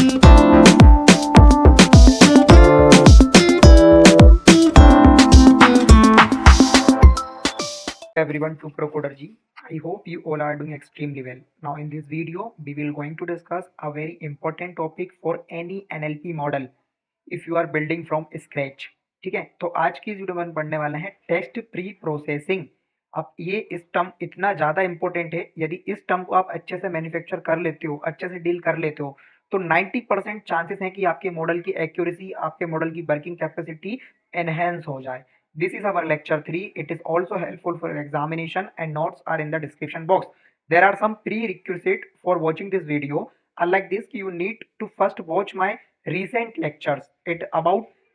Everyone to ProCoderG. I hope you all are doing extremely well. Now in this video, we will going to discuss a very important topic for any NLP model if you are building from scratch. ठीक है, तो आज की video में पढ़ने वाले हैं text pre processing. अब ये इस टर्म इतना ज़्यादा इंपॉर्टेंट है, यदि इस टर्म को आप अच्छे से मैन्युफैक्चर कर लेते हो, अच्छे से डील कर लेते हो, तो 90% चांसेस हैं कि आपके मॉडल की एक्यूरेसी, आपके मॉडल की वर्किंग कैपेसिटी एनहेंस हो जाए। This is our lecture 3. It is also helpful for your examination and notes are in the description box. There are some prerequisite for watching this video. Unlike this, you need to first watch my recent lectures.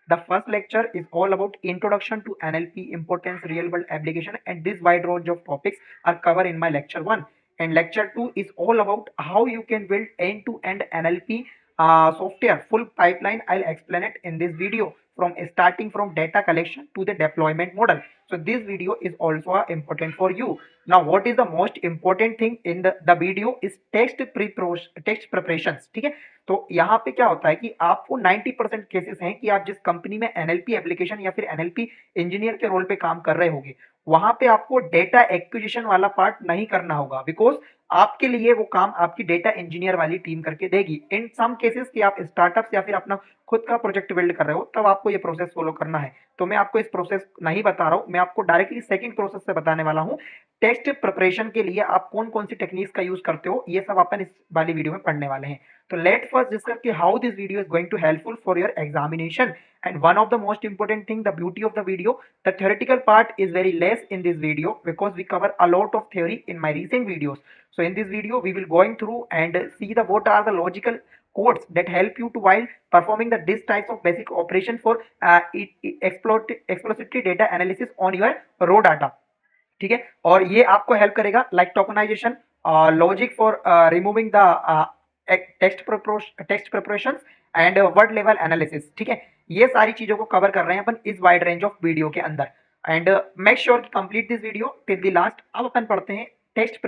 The first lecture is all about introduction to NLP, importance, real world application, and this wide range of topics are covered in my lecture 1. And lecture 2 is all about how you can build end-to-end NLP software full pipeline. I'll explain it in this video from starting from data collection to the deployment model. So this video is also important for you. Now what is the most important thing in the video is text preparations. ठीक है, तो यहाँ पे क्या होता है कि आपको 90% केसेस हैं कि आप जिस कंपनी में एनएलपी एप्लीकेशन या फिर एनएलपी इंजीनियर के रोल पे काम कर रहे होंगे, वहां पे आपको डेटा एक्विजिशन वाला पार्ट नहीं करना होगा, बिकॉज आपके लिए वो काम आपकी डेटा इंजीनियर वाली टीम करके देगी। इन सम केसेस कि आप स्टार्टअप्स या फिर अपना खुद का प्रोजेक्ट बिल्ड कर रहे हो, तब आपको ये प्रोसेस फॉलो करना है। तो मैं आपको इस प्रोसेस नहीं बता रहा हूं, मैं आपको डायरेक्टली सेकंड प्रोसेस से बताने वाला हूं। टेक्स्ट प्रिपरेशन के लिए आप कौन कौन सी टेक्निक्स का यूज करते हो, ये सब अपन इस वाली वीडियो में पढ़ने वाले हैं। तो लेट फर्स्ट डिस्कस कि how this video is going to helpful for your examination. And one of the most important thing, the beauty of the video, the theoretical part is very less in this video because we cover a lot of theory in my recent videos. So in this video we will going through and see the what are the logical codes that help you to while performing this types of basic operation for explosivity data analysis on your raw data. ठीक है, और ये आपको help करेगा like tokenization, logic for removing the text preparation and word level analysis. ठीक है, ये सारी चीजों को कवर कर रहे हैं अपन इस वाइड रेंज ऑफ वीडियो के अंदर। And make sure complete this video till the last. अब अपन पढ़ते हैं टेक्स्ट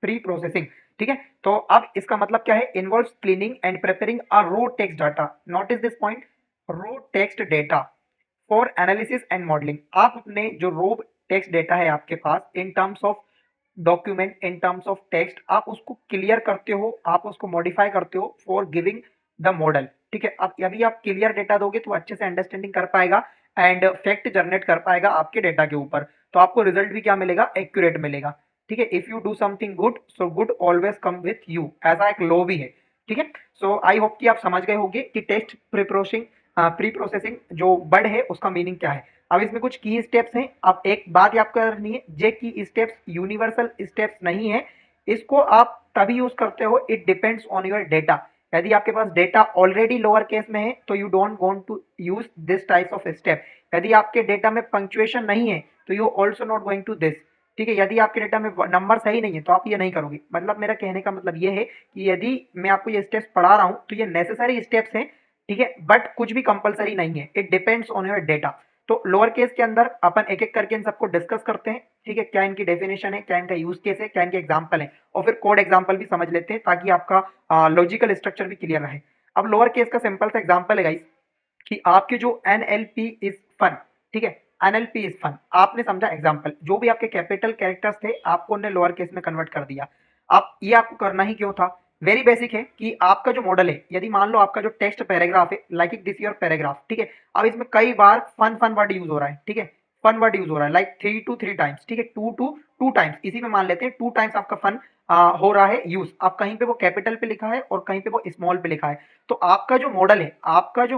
प्री प्रोसेसिंग। ठीक है, तो अब इसका मतलब क्या है, involves cleaning and preparing a raw text data. Notice this point, raw text data for analysis and modelling. आप अपने जो रो टेक्स्ट डेटा है आपके पास in terms of document, in terms of text, आप उसको क्लियर करते हो, आप उसको मॉडिफाई करते हो फॉर गिविंग द मॉडल। ठीक है, अब अभी आप क्लियर डेटा दोगे तो अच्छे से अंडरस्टैंडिंग कर पाएगा एंड फैक्ट जनरेट कर पाएगा आपके डेटा के ऊपर, तो आपको रिजल्ट भी क्या मिलेगा, एक्यूरेट मिलेगा। ठीक है, if you do something good so good always come with you, ऐसा एक लॉ भी है। ठीक है, सो आई होप कि आप समझ गए होंगे कि टेक्स्ट प्री प्रोसेसिंग जो वर्ड है उसका मीनिंग क्या है। अब इसमें कुछ की स्टेप्स हैं। अब एक बात याद करनी है, जे की स्टेप्स यूनिवर्सल स्टेप्स नहीं है, इसको आप तभी यूज करते हो, it depends on your data. यदि आपके पास डेटा ऑलरेडी लोअर केस में है तो you don't want to use this types of step. यदि आपके डेटा में पंक्चुएशन नहीं है तो you also not going to this. ठीक है, यदि आपके डेटा में नंबर सही नहीं है तो आप ये नहीं करोगे। मतलब मेरा कहने का मतलब ये है कि यदि मैं आपको ये स्टेप्स पढ़ा रहा हूँ तो ये नेसेसरी स्टेप्स हैं, ठीक है, बट कुछ भी कंपलसरी नहीं है, it depends on your data. तो लोअर केस के अंदर अपन एक एक करके इन सबको डिस्कस करते हैं। ठीक है, क्या इनकी डेफिनेशन है, क्या इनका यूज केस है, क्या इनके एग्जांपल है, और फिर कोड एग्जांपल भी समझ लेते हैं ताकि आपका लॉजिकल स्ट्रक्चर भी क्लियर रहे। अब लोअर केस का सिंपल सा एग्जांपल है गाइस कि आपके जो एनएलपी इज फन। ठीक है, एनएलपी इज फन, आपने समझा एग्जांपल, जो भी आपके कैपिटल कैरेक्टर्स थे आपको उन्हें लोअर केस में कन्वर्ट कर दिया। अब ये आपको करना ही क्यों था, वेरी बेसिक है कि आपका जो मॉडल है, यदि मान लो आपका जो टेक्स्ट पैराग्राफ है लाइक दिस योर पैराग्राफ। ठीक है, अब इसमें कई बार फन वर्ड यूज हो रहा है। ठीक है, फन वर्ड यूज हो रहा है लाइक 3 to 3 टाइम्स। ठीक है, 2 to 2 टाइम्स, इसी में मान लेते हैं 2 टाइम्स आपका फन हो रहा है यूज। अब कहीं पे वो कैपिटल पे लिखा है और कहीं पे वो स्मॉल पे लिखा है, तो आपका जो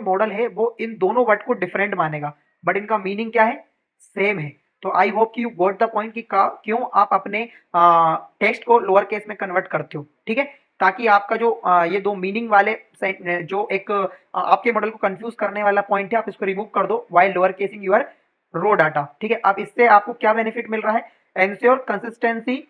मॉडल है वो इन दोनों वर्ड को डिफरेंट मानेगा, बट इनका मीनिंग क्या है, सेम है। तो आई होप कि यू गॉट द पॉइंट कि क्यों आप अपने टेक्स्ट को लोअर केस में कन्वर्ट करते हो। ठीक है, ताकि आपका जो ये दो मीनिंग वाले जो एक आपके मॉडल को कंफ्यूज करने वाला पॉइंट है, आप इसको रिमूव कर दो while lower casing your raw data. ठीक है, अब इससे आपको क्या बेनिफिट मिल रहा है, ensure consistency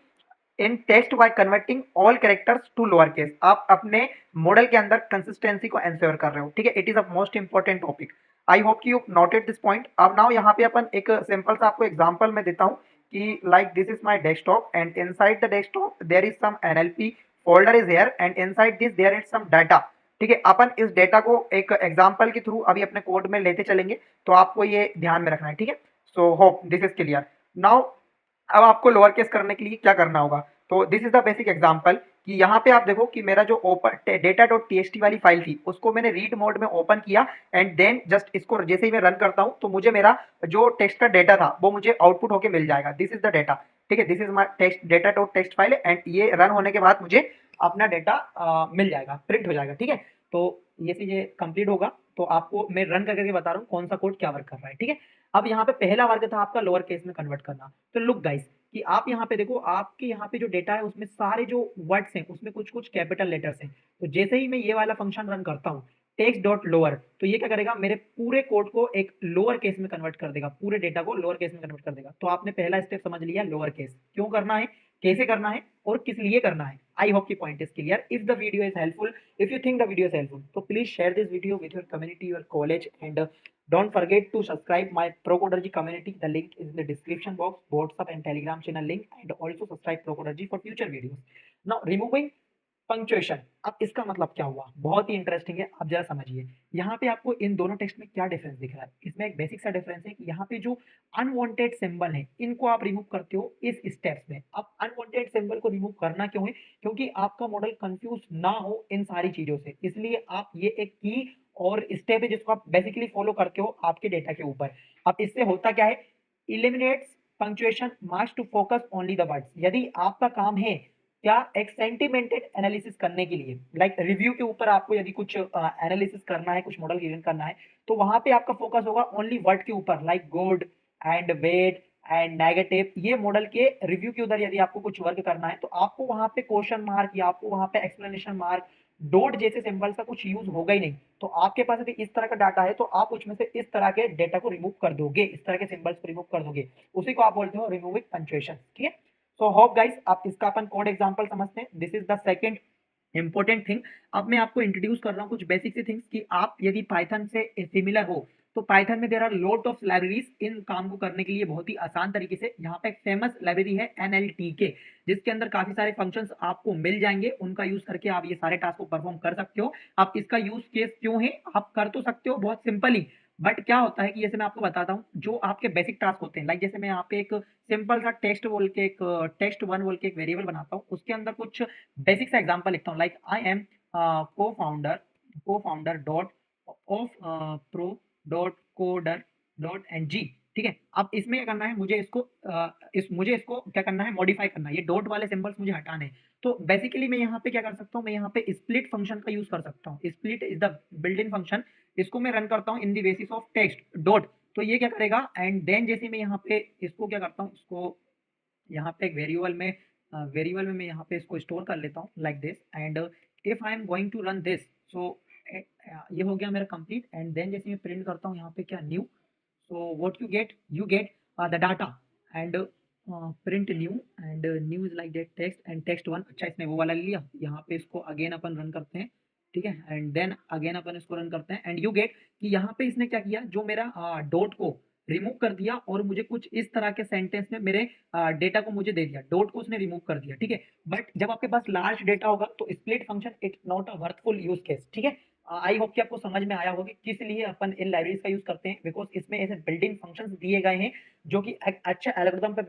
in text by converting all characters to lower case. आप अपने मॉडल के अंदर कंसिस्टेंसी को एंश्योर कर रहे हो। ठीक है, it is a most important topic. I hope कि यू नोटेड दिस पॉइंट। अब नाउ यहाँ पे अपन एक सिंपल सा आपको एग्जांपल में देता हूँ कि like this is my desktop and inside the desktop there is some NLP folder is here and inside this there is some data. ठीक है, अपन इस डेटा को एक एग्जांपल के थ्रू अभी अपने कोड में लेते चलेंगे, तो आपको ये ध्यान में रखना है। ठीक है, so hope this is clear now. अब आपको लोअर केस करने के लिए क्या करना होगा, तो this is the basic example कि यहाँ पे आप देखो कि मेरा जो ओपन डेटा डॉट टीएक्सटी वाली फाइल थी उसको मैंने रीड मोड में ओपन किया, एंड देन जस्ट इसको जैसे ही मैं रन करता हूँ तो मुझे मेरा जो टेक्स्ट का डेटा था वो मुझे आउटपुट होके मिल जाएगा। This is the data. ठीक है, this is my text data dot text file, and ये रन होने के बाद मुझे अपना डेटा मिल जाएगा, प्रिंट हो जाएगा। ठीक है, तो ये चीजें कंप्लीट होगा तो आपको मैं रन करके बता रहा हूँ कौन सा कोड क्या वर्क कर रहा है। ठीक है, अब यहाँ पे पहला वर्ग था आपका लोअर केस में कन्वर्ट करना। तो लुक गाइस कि आप यहाँ पे देखो, आपके यहाँ पे जो डेटा है उसमें सारे जो वर्ड्स हैं उसमें कुछ कुछ कैपिटल लेटर्स हैं। तो जैसे ही मैं ये वाला फंक्शन रन करता हूँ टेक्स्ट डॉट लोअर, तो ये क्या करेगा, मेरे पूरे कोड को एक लोअर केस में कन्वर्ट कर देगा, पूरे डेटा को लोअर केस में कन्वर्ट कर देगा। तो आपने पहला स्टेप समझ लिया, लोअर केस क्यों करना है, कैसे करना है और किस लिए करना है। आई होप की point is clear. If the video is helpful, if you think the video is helpful, so please share this video with your community, your college, and don't forget to subscribe my Procodergy community. The link is in the description box, WhatsApp and Telegram channel link, and also subscribe Procodergy for future videos. Now removing punctuation, अब इसका मतलब क्या हुआ, बहुत ही interesting है। अब जरा समझिए यहाँ पे आपको इन दोनों टेक्स्ट में क्या डिफरेंस दिख रहा है। इसमें एक बेसिक सा डिफरेंस है कि यहाँ पे जो अनवांटेड सिंबल है इनको आप रिमूव करते हो इस स्टेप्स में। अब अनवांटेड सिंबल को रिमूव करना क्यों है, क्योंकि आपका मॉडल कंफ्यूज ना हो इन सारी चीजों से, इसलिए आप ये एक की और स्टेप है जिसको आप बेसिकली फॉलो करते हो आपके डेटा के ऊपर। अब इससे होता क्या है, eliminates punctuation marks to focus only the words. यदि आपका काम है क्या, एक सेंटिमेंटेड एनालिसिस करने के लिए, लाइक रिव्यू के ऊपर आपको यदि कुछ एनालिसिस करना है, कुछ मॉडल गिवन करना है, तो वहां पे आपका फोकस होगा ओनली वर्ड के ऊपर, like good and bed and negative. ये मॉडल के रिव्यू के उधर यदि आपको कुछ वर्क करना है तो आपको वहां पे क्वेश्चन मार्क या आपको वहां पे एक्सप्लेनेशन मार्क, डॉट जैसे सिंबल का कुछ यूज होगा ही नहीं। तो आपके पास यदि इस तरह का डाटा है तो आप उसमें से इस तरह के डेटा को रिमूव कर दोगे, इस तरह के सिंबल्स को रिमूव कर दोगे, उसी को आप बोलते हो रिमूविंग पंक्चुएशन। ठीक है, सो होप गाइस आप इसका अपन कोड एग्जांपल समझते हैं। This is the second important thing. अब मैं आपको इंट्रोड्यूस कर रहा हूँ कुछ बेसिक सी थिंग्स कि आप यदि पाइथन से सिमिलर हो तो पाइथन में there are lot of libraries इन काम को करने के लिए बहुत ही आसान तरीके से। यहाँ पे एक फेमस लाइब्रेरी है NLTK, जिसके अंदर काफी सारे फंक्शंस आपको मिल जाएंगे, उनका यूज करके आप ये सारे टास्क को परफॉर्म कर सकते हो। आप इसका यूज केस क्यों है, आप कर तो सकते हो बहुत सिंपली, बट क्या होता है कि जैसे मैं आपको बताता हूँ जो आपके बेसिक टास्क होते हैं, लाइक जैसे मैं यहाँ पे एक सिंपल सा टेक्स्ट बोल के एक टेक्स्ट वन बोल के एक वेरिएबल बनाता हूँ, उसके अंदर कुछ बेसिक सा एग्जांपल लिखता हूँ, like I am co founder dot of pro dot coder dot N G. ठीक है, अब इसमें क्या करना है, मुझे इसको क्या करना है, मॉडिफाई करना है, ये डॉट वाले सिंबल्स मुझे हटाने हैं। तो बेसिकली मैं यहाँ पे क्या कर सकता हूँ, मैं यहाँ पे स्प्लिट फंक्शन का यूज कर सकता हूँ। Split is the built in function, इसको मैं रन करता हूँ in the basis of text dot. तो ये क्या करेगा, एंड देन जैसे मैं यहाँ पे इसको क्या करता हूँ, इसको यहाँ पे एक वेरिएबल में मैं यहाँ पे इसको स्टोर कर लेता हूँ like this, and if I am going to run this, so ये हो गया मेरा कंप्लीट। एंड देन जैसे मैं प्रिंट करता हूँ यहाँ पे क्या, new, so what you get the data and print new, and new is like that text and text one। अच्छा इसने वो वाला ले लिया, यहाँ पे इसको अगेन अपन रन करते हैं। ठीक है, एंड देन अगेन अपन इसको रन करते हैं, एंड यू गेट कि यहाँ पे इसने क्या किया, जो मेरा डॉट को रिमूव कर दिया और मुझे कुछ इस तरह के सेंटेंस में मेरे डेटा को मुझे दे दिया, डॉट को उसने रिमूव कर दिया। ठीक है, बट जब आपके पास लार्ज डेटा होगा तो split function it's not a worthful use case. ठीक है, आई होप कि आपको समझ में आया होगा किस लिए अपन इन लाइब्रेरीज का यूज करते हैं, बिकॉज इसमें ऐसे बिल्डिंग फंक्शंस दिए गए हैं जो कि एक अच्छे एल्गोरिथम पे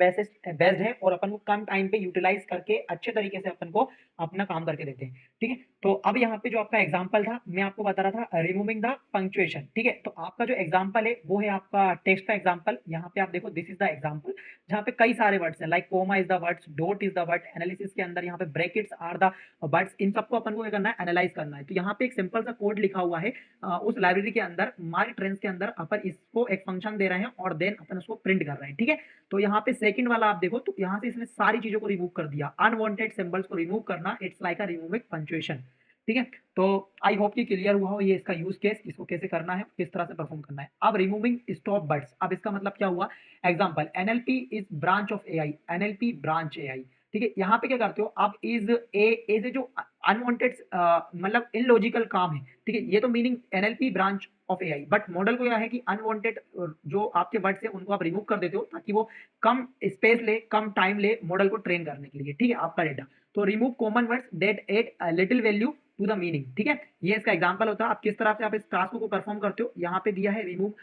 बेस्ड है और अपन को कम टाइम पे यूटिलाइज करके अच्छे तरीके से अपन को अपना काम करके देते हैं। ठीक है, तो अब यहाँ पे जो आपका एग्जांपल था मैं आपको बता रहा था रिमूविंग द पंक्चुएशन। ठीक है, तो आपका जो एग्जांपल है वो है आपका टेक्स्ट का एग्जांपल। यहाँ पे आप देखो दिस इज द एग्जांपल, जहाँ पे कई सारे वर्ड्स हैं, like comma is the words, dot is the word, analysis के अंदर यहाँ पे ब्रैकेट्स आर द वर्ड्स। इन सबको अपन को क्या करना है, एनालाइज करना है। तो यहाँ पे एक सिंपल सा कोड लिखा हुआ है उस लाइब्रेरी के अंदर, मार्क ट्रेंड्स के अंदर अपन इसको एक फंक्शन दे रहे हैं और देन अपन उसको प्रिंट कर रहे हैं। ठीक है, तो यहाँ पे सेकंड वाला आप देखो तो यहाँ से इसने सारी चीजों को रिमूव कर दिया, अनवांटेड सिंबल्स को रिमूव करना, it's like a removing punctuation. ठीक है, तो आई होप कि क्लियर हुआ हो ये इसका यूज केस, इसको कैसे करना है, किस तरह से परफॉर्म करना है। अब रिमूविंग स्टॉप बर्ड्स, अब इसका मतलब क्या हुआ, example NLP is branch of AI, NLP branch AI. ठीक है, यहाँ पे क्या करते हो आप, इज ए से जो अनवांटेड मतलब इनलॉजिकल काम है। ठीक है, ये तो meaning NLP branch of AI, but model को क्या है कि अनवांटेड जो आपके वर्ड्स है उनको आप रिमूव कर देते हो ताकि वो कम स्पेस ले, कम टाइम ले मॉडल को ट्रेन करने के लिए। ठीक है, आपका डेटा, तो remove common words that add little value to the meaning, ठीक है। ये इसका एग्जांपल होता है, आप किस तरह से आप इस टास्क को परफॉर्म करते हो। यहाँ पे दिया है रिमूव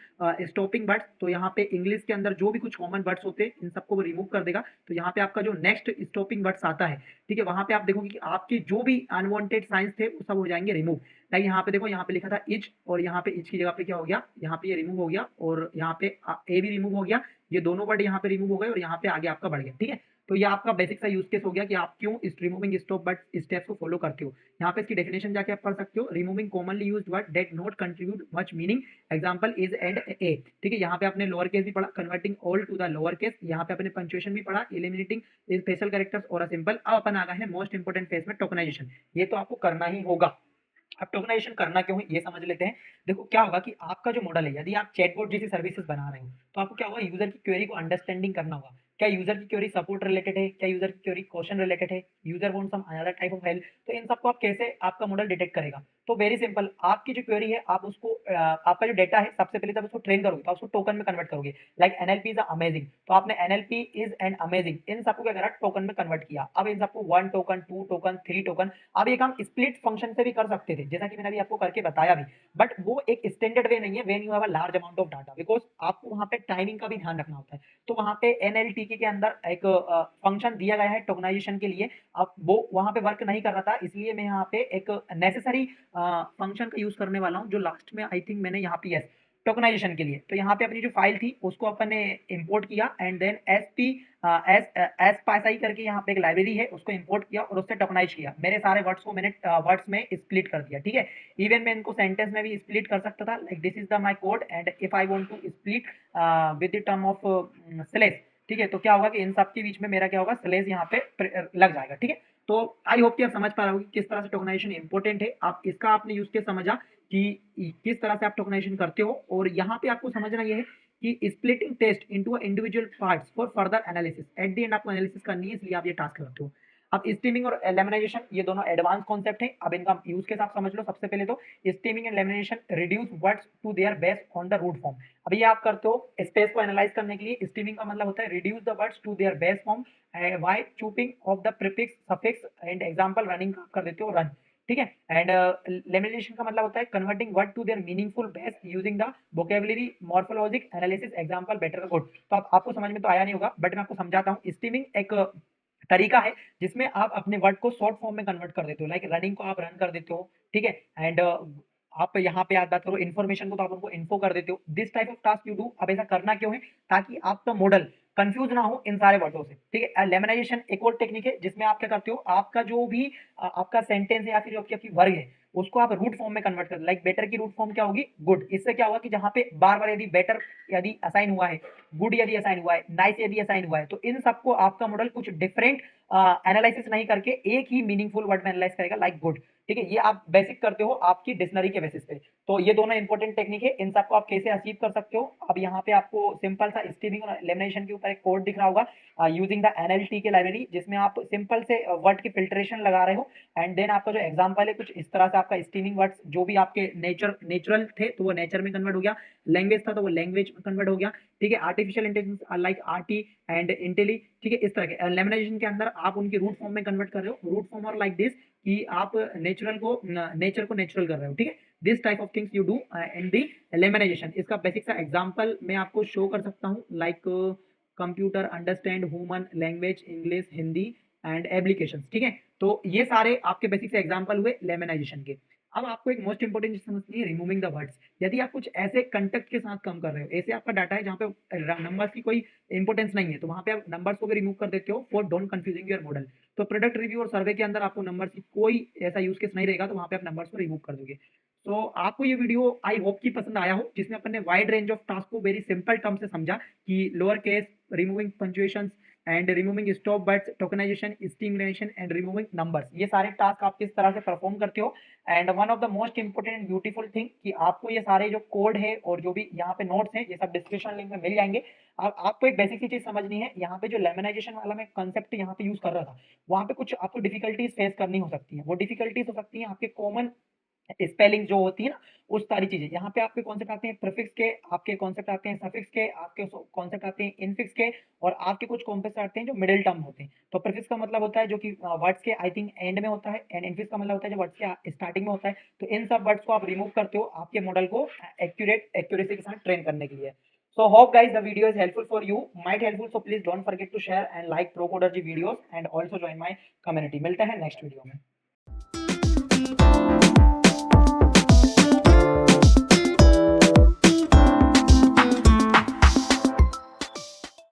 स्टॉपिंग वर्ड्स, तो यहाँ पे इंग्लिश के अंदर जो भी कुछ कॉमन वर्ड्स होते हैं इन सबको वो रिमूव कर देगा। तो यहाँ पे आपका जो नेक्स्ट स्टॉपिंग वर्ड्स आता है, ठीक है, वहां पे आप देखोगे कि आपके जो भी अनवांटेड साइंस थे वो सब हो जाएंगे रिमूव। लाइक यहाँ पे देखो, यहाँ पे लिखा था इच, और यहाँ पे इच की जगह पे क्या हो गया, यहाँ पे ये रिमूव हो गया, और यहाँ पे ए भी रिमूव हो गया, ये दोनों वर्ड यहाँ पे रिमूव हो गए, और यहाँ पे आगे आपका बढ़ गया, ठीक है। तो ये आपका बेसिक सा यूज केस हो गया कि आप क्यों इस रिमूविंग स्टॉप बट स्टेप्स को फॉलो करते हो। यहाँ पे इसकी डेफिनेशन जाके आप पढ़ सकते हो, removing commonly used word that not contribute much meaning, example is and a, ठीक है। यहाँ पे आपने लोअर केस भी पढ़ा, converting all to the lower case, यहाँ पे आपने पंक्चुएशन भी पढ़ा, एलिमिनेटिंग स्पेशल कैरेक्टर्स और अ सिंपल। अब अपन आ गए हैं मोस्ट इंपोर्टेंट फेज में, टोकनाइजेशन। ये तो आपको करना ही होगा। अब टोकनाइजेशन करना क्यों है ये समझ लेते हैं। देखो क्या होगा कि आपका जो मॉडल है, यदि आप चैटबॉट जैसी सर्विसेज बना रहे हो, तो आपको क्या होगा, यूजर की क्वेरी को अंडरस्टैंडिंग करना होगा। क्या यूजर की क्वेरी सपोर्ट रिलेटेड है, क्या यूजर की क्वेरी क्वेश्चन रिलेटेड है, user want some another type of help, तो इन सबको आप कैसे आपका मॉडल डिटेक्ट करेगा। तो वेरी सिंपल, आपकी जो क्वेरी है आप उसको आपका जो डेटा है सबसे पहले जब उसको ट्रेन करोगे तो आप उसको टोकन में कन्वर्ट करोगे। लाइक एनएलपी इज अमेजिंग, तो आपने NLP is and amazing in सबको क्या करा, टोकन में कन्वर्ट किया। अब इन सबको 1 टोकन, 2 टोकन, 3 टोकन, अब ये काम स्प्लिट फंक्शन से भी कर सकते थे, जैसा कि मैंने अभी आपको करके बताया भी। बट वो एक स्टैंडर्ड वे नहीं है when you have a large amount of data, because आपको वहां पे टाइमिंग का भी ध्यान रखना होता है। तो वहां पे एनएलटीके के अंदर एक फंक्शन दिया गया है टोकनाइजेशन के लिए, अब वो वहां पे वर्क नहीं कर रहा था, इसलिए मैं यहाँ पे एक नेसेसरी फंक्शन का यूज करने वाला हूँ, जो लास्ट में आई थिंक मैंने यहाँ पे यस टोकनाइजेशन के लिए। तो यहाँ पे अपनी जो फाइल थी उसको अपन ने इंपोर्ट किया, एंड देन एस पासाई करके यहाँ पे एक लाइब्रेरी है उसको इंपोर्ट किया, और उससे टोकनाइज किया। मेरे सारे वर्ड्स को मैंने वर्ड्स में स्प्लिट कर दिया, ठीक है। इवन मैं इनको सेंटेंस में भी स्प्लिट कर सकता था, like this is the my code and if I want to split with the term of slash, ठीक है। तो क्या होगा कि इन सब के बीच में मेरा क्या होगा, स्लेस यहाँ पे लग जाएगा, ठीक है। तो आई होप कि आप समझ पा रहे हो कि किस तरह से टोकनाइजेशन इंपॉर्टेंट है। आप इसका आपने यूज केस समझा कि किस तरह से आप टोकनाइजेशन करते हो, और यहाँ पे आपको समझना ये है कि splitting test into individual parts for further analysis, at the end आपको एनालिसिस करनी है, इसलिए आप ये टास्क करते हो। अब स्टीमिंग और लेमिनेशन ये दोनों एडवांस कॉन्सेप्ट है, अब इनका यूज केस आप समझ लो। सबसे पहले तो stemming and lemmatization reduce words to their base on the root form. अब ये आप करते हो स्पेस को एनालाइज करने के लिए। स्टीमिंग का मतलब होता है reduce the words to their base form by chopping off the prefix suffix, and example running का आप कर देते हो रन, ठीक है। एंड लेमिनेशन का मतलब होता है converting word to their meaningful base using the vocabulary morphologic analysis, example better good. तो आपको समझ में तो आया नहीं होगा, बट मैं आपको समझाता हूँ। स्टीमिंग एक तरीका है जिसमें आप अपने वर्ड को शॉर्ट फॉर्म में कन्वर्ट कर देते हो, लाइक रनिंग को आप रन कर देते हो, ठीक है। एंड आप यहाँ पे याद बात करो, इन्फॉर्मेशन को तो आप उनको इन्फो कर देते हो। This type of task you do. अब ऐसा करना क्यों है, ताकि आपका मॉडल कंफ्यूज ना हो इन सारे वर्डों से, ठीक है। लेमिनेशन एक और टेक्निक है जिसमें आप क्या करते हो, आपका जो भी आपका सेंटेंस है या फिर जो आपकी वर्ग है उसको आप रूट फॉर्म में कन्वर्ट कर, लाइक बेटर की रूट फॉर्म क्या होगी, गुड। इससे क्या होगा कि जहां पे बार बार यदि बेटर यदि असाइन हुआ है, गुड यदि असाइन हुआ है, नाइस यदि असाइन हुआ है, तो इन सबको आपका मॉडल कुछ डिफरेंट एनालिसिस नहीं करके एक ही मीनिंगफुल वर्ड में एनालाइज करेगा, लाइक गुड, ठीक है। ये आप बेसिक करते हो आपकी डिक्शनरी के बेसिस पे। तो ये दोनों इंपॉर्टेंट टेक्निक है, इन सबको आप कैसे अचीव कर सकते हो। अब यहाँ पे आपको सिंपल सा स्टीमिंग और लेमिनेशन के ऊपर एक कोड दिख रहा होगा, यूजिंग द एनएलटी के लाइब्रेरी, जिसमें आप सिंपल से वर्ड की फिल्ट्रेशन लगा रहे हो। एंड देन आपका जो एग्जाम्पल है कुछ इस तरह से, आपका स्टीमिंग वर्ड्स जो भी आपके नेचुरल थे तो वो नेचर में कन्वर्ट हो गया, लैंग्वेज था तो वो लैंग्वेज में कन्वर्ट हो गया, ठीक है। Artificial intelligence like RT and Intelli, ठीक है। इस तरह के लेमिनेशन के अंदर आप उनकी रूट फॉर्म में कन्वर्ट कर रहे हो, रूट फॉर्म और लाइक दिस कि आप नेचुरल को नेचर को नेचुरल कर रहे हो, ठीक है। This type of things you do in the lamination. इसका बेसिक सा एग्जांपल मैं आपको शो कर सकता हूँ, like computer understand human language English Hindi and application, ठीक है। तो ये सारे आपके बेसिक से एग्जांपल हुए लेमिनाइजेशन के। अब आपको एक मोस्ट इंपोर्टेंट चीज समझनी है, रिमूविंग द वर्ड्स। यदि आप कुछ ऐसे कंटेक्ट के साथ काम कर रहे हो, ऐसे आपका डाटा है जहाँ पे नंबर्स की कोई इंपॉर्टेंस नहीं है, तो वहां पे आप नंबर्स को भी रिमूव कर देते हो for don't confusing your model. तो प्रोडक्ट रिव्यू और सर्वे के अंदर आपको नंबर्स की कोई ऐसा यूज केस नहीं रहेगा, तो वहां पे आप नंबर्स को रिमूव कर दोगे। तो आपको ये वीडियो आई होप की पसंद आया हो, जिसमें अपन ने वाइड रेंज ऑफ टास्क को वेरी सिंपल टर्म से समझा कि lower case, removing punctuations and removing stop words, tokenization, stimulation and removing numbers, ये सारे टास्क आप किस तरह से परफॉर्म करते हो। And one of the most important and beautiful thing कि आपको ये सारे जो कोड है और जो भी यहाँ पे नोट्स हैं ये सब डिस्क्रिप्शन लिंक में मिल जाएंगे। अब आपको एक बेसिक सी चीज समझनी है, यहाँ पे जो लेमिनाइजेशन वाला मैं कंसेप्ट यहाँ पे यूज कर रहा था, वहाँ पे कुछ आपको डिफिकल्टीज फेस करनी हो सकती है। वो डिफिकल्टीज हो सकती है आपके कॉमन स्पेलिंग जो होती है ना, उस सारी चीजें यहाँ पे आपके कॉन्सेप्ट आते हैं, प्रीफिक्स के आपके कॉन्सेप्ट आते हैं, सफिक्स के आपके कॉन्सेप्ट आते हैं, इनफिक्स के, और आपके कुछ कॉन्सेप्ट आते हैं जो मिडिल टर्म होते हैं। तो प्रीफिक्स का मतलब होता है जो कि वर्ड्स के आई थिंक एंड में होता है, एंड इनफिक्स का मतलब होता है जो वर्ड्स के स्टार्टिंग में होता है। तो इन सब वर्ड्स को आप रिमूव करते हो आपके मॉडल को एक्यूरेसी के साथ ट्रेन करने के लिए। So hope guys the video is helpful for you, might helpful, so please don't forget to share and like ProCoderG videos and also join my community। मिलते हैं नेक्स्ट वीडियो में।